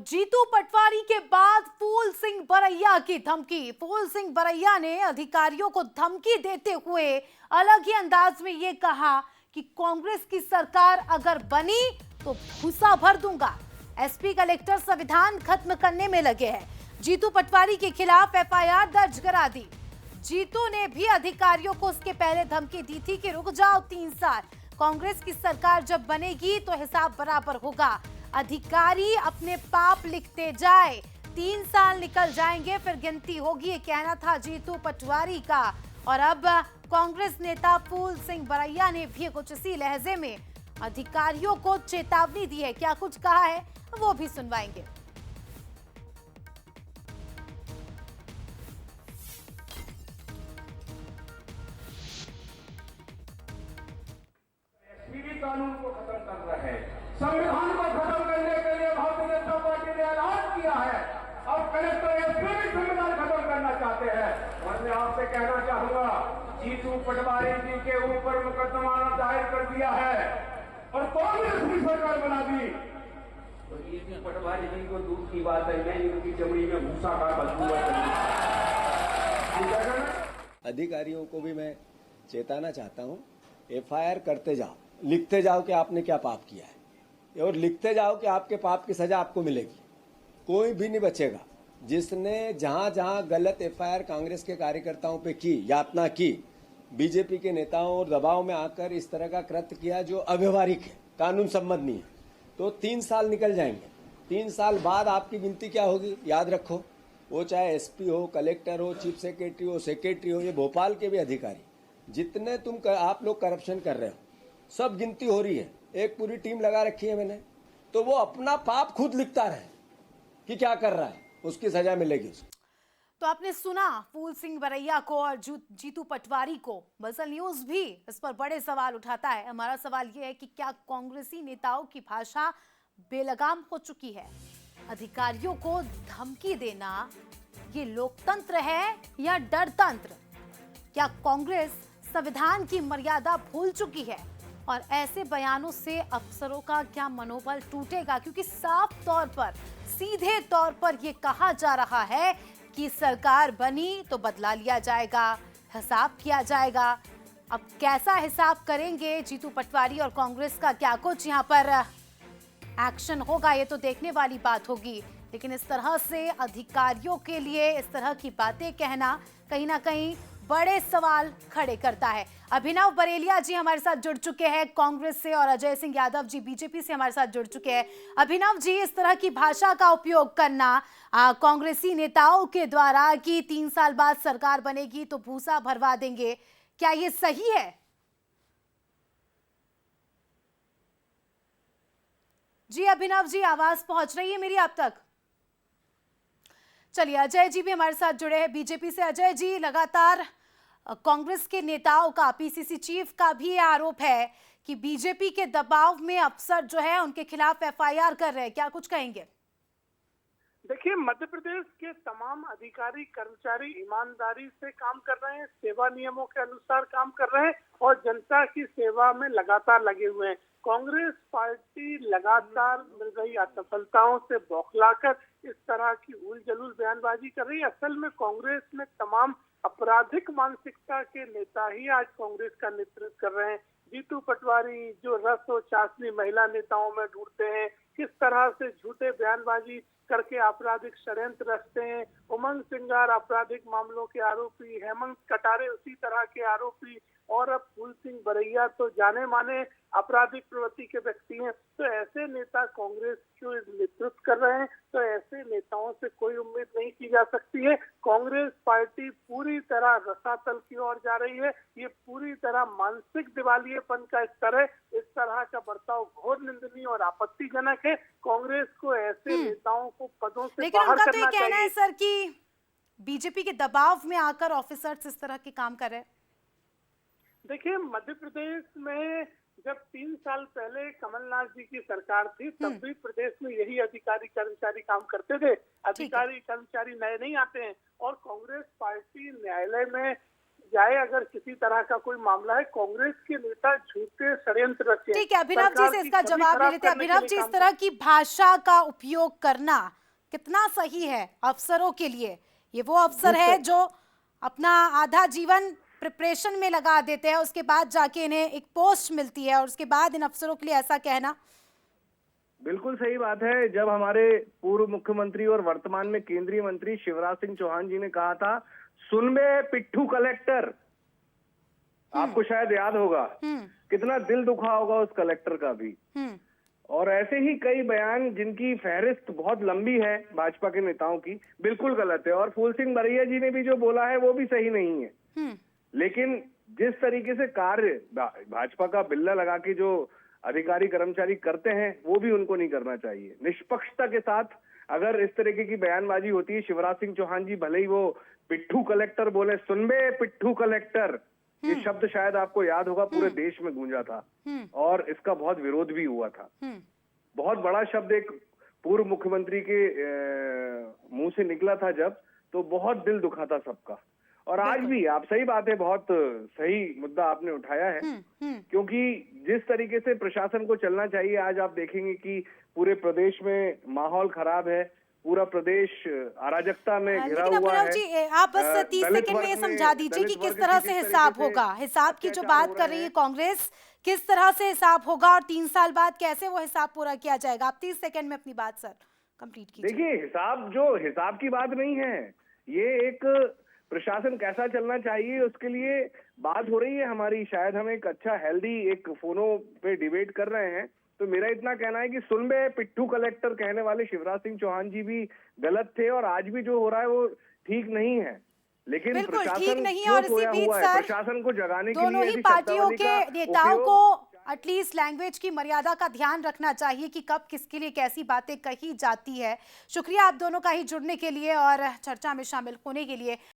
जीतू पटवारी के बाद फूल सिंह बरैया की धमकी। फूल सिंह बरैया ने अधिकारियों को धमकी देते हुए अलग ही अंदाज में यह कहा कि कांग्रेस की सरकार अगर बनी तो भूसा भर दूंगा। एसपी कलेक्टर संविधान खत्म करने में लगे हैं। जीतू पटवारी के खिलाफ एफआईआर दर्ज करा दी। जीतू ने भी अधिकारियों को उसके पहले धमकी दी थी कि रुक जाओ 3 साल, कांग्रेस की सरकार जब बनेगी तो हिसाब बराबर होगा। अधिकारी अपने पाप लिखते जाए, 3 साल निकल जाएंगे फिर गिनती होगी, ये कहना था जीतू पटवारी का। और अब कांग्रेस नेता फूल सिंह बरैया ने भी कुछ इसी लहजे में अधिकारियों को चेतावनी दी है। क्या कुछ कहा है वो भी सुनवाएंगे। कानून को खत्म कर रहे हैं, संविधान को खत्म करने के लिए भारतीय जनता पार्टी ने ऐलान किया है। अब कलेक्टर एसपी भी संविधान खत्म करना चाहते हैं। और मैं आपसे कहना चाहूंगा, जीतू पटवारी जी के ऊपर मुकदमा दायर कर दिया है और कांग्रेस की सरकार बना दी। तो जीतू पटवारी जी को दूध की बात है, मैं उनकी चमड़ी में भूसा का बदबू। अधिकारियों को भी मैं चेताना चाहता हूँ, एफआईआर करते जाओ, लिखते जाओ कि आपने क्या पाप किया है और लिखते जाओ कि आपके पाप की सजा आपको मिलेगी। कोई भी नहीं बचेगा। जिसने जहां जहां गलत एफआईआर कांग्रेस के कार्यकर्ताओं पे की, यातना की, बीजेपी के नेताओं और दबाव में आकर इस तरह का कृत्य किया जो अव्यवहारिक है, कानून सम्मत नहीं है, तो 3 साल निकल जाएंगे। 3 साल बाद आपकी गिनती क्या होगी याद रखो। वो चाहे एसपी हो, कलेक्टर हो, चीफ सेक्रेटरी हो, ये भोपाल के भी अधिकारी, जितने आप लोग करप्शन कर रहे हो, सब गिनती हो रही है। एक पूरी टीम लगा रखी है मैंने, तो वो अपना पाप खुद लिखता रहे कि क्या कर रहा है, उसकी सजा मिलेगी उसको। तो आपने सुना फूल सिंह बरैया को और जीतू पटवारी को। बजल न्यूज भी इस पर बड़े सवाल उठाता है। हमारा सवाल यह है कि क्या कांग्रेसी नेताओं की भाषा बेलगाम हो चुकी है? अधिकारियों को धमकी देना ये लोकतंत्र है या डरतंत्र? क्या कांग्रेस संविधान की मर्यादा भूल चुकी है? और ऐसे बयानों से अफसरों का क्या मनोबल टूटेगा? क्योंकि साफ तौर पर, सीधे तौर पर यह कहा जा रहा है कि सरकार बनी तो बदला लिया जाएगा, हिसाब किया जाएगा। अब कैसा हिसाब करेंगे जीतू पटवारी और कांग्रेस का क्या कुछ यहाँ पर एक्शन होगा, ये तो देखने वाली बात होगी। लेकिन इस तरह से अधिकारियों के लिए इस तरह की बातें कहना कहीं ना कहीं बड़े सवाल खड़े करता है। अभिनव बरेलिया जी हमारे साथ जुड़ चुके हैं कांग्रेस से और अजय सिंह यादव जी बीजेपी से हमारे साथ जुड़ चुके हैं। अभिनव जी, इस तरह की भाषा का उपयोग करना कांग्रेसी नेताओं के द्वारा कि 3 साल बाद सरकार बनेगी तो भूसा भरवा देंगे, क्या ये सही है? जी अभिनव जी, आवाज पहुंच रही है मेरी आप तक? चलिए, अजय जी भी हमारे साथ जुड़े हैं बीजेपी से। अजय जी, लगातार कांग्रेस के नेताओं का, पीसीसी चीफ का भी आरोप है कि बीजेपी के दबाव में अफसर जो है उनके खिलाफ एफआईआर कर रहे हैं, क्या कुछ कहेंगे? देखिए, मध्य प्रदेश के तमाम अधिकारी कर्मचारी ईमानदारी से काम कर रहे हैं, सेवा नियमों के अनुसार काम कर रहे हैं और जनता की सेवा में लगातार लगे हुए हैं। कांग्रेस पार्टी लगातार मिल रही असफलताओं से बौखलाकर इस तरह की उल जलूल बयानबाजी कर रही है। असल में कांग्रेस में तमाम आपराधिक मानसिकता के नेता ही आज कांग्रेस का नेतृत्व कर रहे हैं। जीतू पटवारी जो रस और चाशनी महिला नेताओं में ढूंढते हैं, किस तरह से झूठे बयानबाजी करके आपराधिक षड्यंत्र रचते हैं। उमंग सिंगार आपराधिक मामलों के आरोपी, हेमंत कटारे उसी तरह के आरोपी, और अब फूल सिंह बरैया तो जाने माने आपराधिक प्रवृत्ति के व्यक्ति हैं। तो ऐसे नेता कांग्रेस को नेतृत्व कर रहे हैं, तो ऐसे नेताओं से कोई उम्मीद नहीं की जा सकती है। कांग्रेस पार्टी पूरी तरह रसातल की ओर जा रही है। ये पूरी तरह मानसिक दिवालियेपन का स्तर है। इस तरह का बर्ताव घोर निंदनीय और आपत्तिजनक है। कांग्रेस को ऐसे नेताओं को पदों से बाहर करना चाहिए। लेकिन उनका तो ये कहना है सर कि बीजेपी के दबाव में आकर ऑफिसर्स इस तरह के काम कर रहे हैं। देखिए, मध्य प्रदेश में जब 3 साल पहले कमलनाथ जी की सरकार थी, तब भी प्रदेश में यही अधिकारी कर्मचारी काम करते थे। अधिकारी कर्मचारी नए नहीं आते हैं और कांग्रेस पार्टी न्यायालय में जाए। अगर किसी तरह का कोई मामला है, कांग्रेस के नेता झूठे षड्यंत्र रचे। ठीक है, अभिनव जी से इसका जवाब ले लेते हैं। अभिनव जी, इस तरह की भाषा का उपयोग करना कितना सही है अफसरों के लिए? ये वो अफसर है जो अपना आधा जीवन प्रिपरेशन में लगा देते हैं, उसके बाद जाके इन्हें एक पोस्ट मिलती है और उसके बाद इन अफसरों के लिए ऐसा कहना। बिल्कुल सही बात है। जब हमारे पूर्व मुख्यमंत्री और वर्तमान में केंद्रीय मंत्री शिवराज सिंह चौहान जी ने कहा था, सुन बे पिट्ठू कलेक्टर, आपको शायद याद होगा, कितना दिल दुखा होगा उस कलेक्टर का भी। और ऐसे ही कई बयान जिनकी फहरिस्त बहुत लंबी है भाजपा के नेताओं की, बिल्कुल गलत है। और फूल सिंह बरैया जी ने भी जो बोला है वो भी सही नहीं है। लेकिन जिस तरीके से कार्य भाजपा का बिल्ला लगा के जो अधिकारी कर्मचारी करते हैं, वो भी उनको नहीं करना चाहिए। निष्पक्षता के साथ अगर इस तरीके की बयानबाजी होती है, शिवराज सिंह चौहान जी भले ही वो पिट्ठू कलेक्टर बोले, सुन बे पिट्ठू कलेक्टर, ये शब्द शायद आपको याद होगा पूरे देश में गूंजा था और इसका बहुत विरोध भी हुआ था। बहुत बड़ा शब्द एक पूर्व मुख्यमंत्री के मुंह से निकला था जब, तो बहुत दिल दुखा था सबका। और आज भी आप, सही बात है, बहुत सही मुद्दा आपने उठाया है, क्योंकि जिस तरीके से प्रशासन को चलना चाहिए, आज आप देखेंगे कि पूरे प्रदेश में माहौल खराब है, पूरा प्रदेश अराजकता में घिरा हुआ है। जी, आप बस 30 सेकंड में ये समझा दीजिए कि किस तरह से हिसाब होगा। हिसाब की जो बात कर रही है कांग्रेस, किस तरह से हिसाब होगा और 3 साल बाद कैसे वो हिसाब पूरा किया जाएगा? आप 30 सेकंड में अपनी बात सर कंप्लीट कीजिए। देखिए, हिसाब की बात नहीं है, ये एक प्रशासन कैसा चलना चाहिए उसके लिए बात हो रही है हमारी। शायद हम एक अच्छा हेल्दी एक फोनों पे डिबेट कर रहे हैं। तो मेरा इतना कहना है कि सुन बे पिट्ठू कलेक्टर कहने वाले शिवराज सिंह चौहान जी भी गलत थे और आज भी जो हो रहा है वो ठीक नहीं है। लेकिन प्रशासन नहीं है और इसी बीच सर प्रशासन को जगाने के दोनों लिए ही पार्टियों के नेताओं को एटलीस्ट लैंग्वेज की मर्यादा का ध्यान रखना चाहिए कि कब किसके लिए कैसी बातें कही जाती है। शुक्रिया आप दोनों का ही जुड़ने के लिए और चर्चा में शामिल होने के लिए।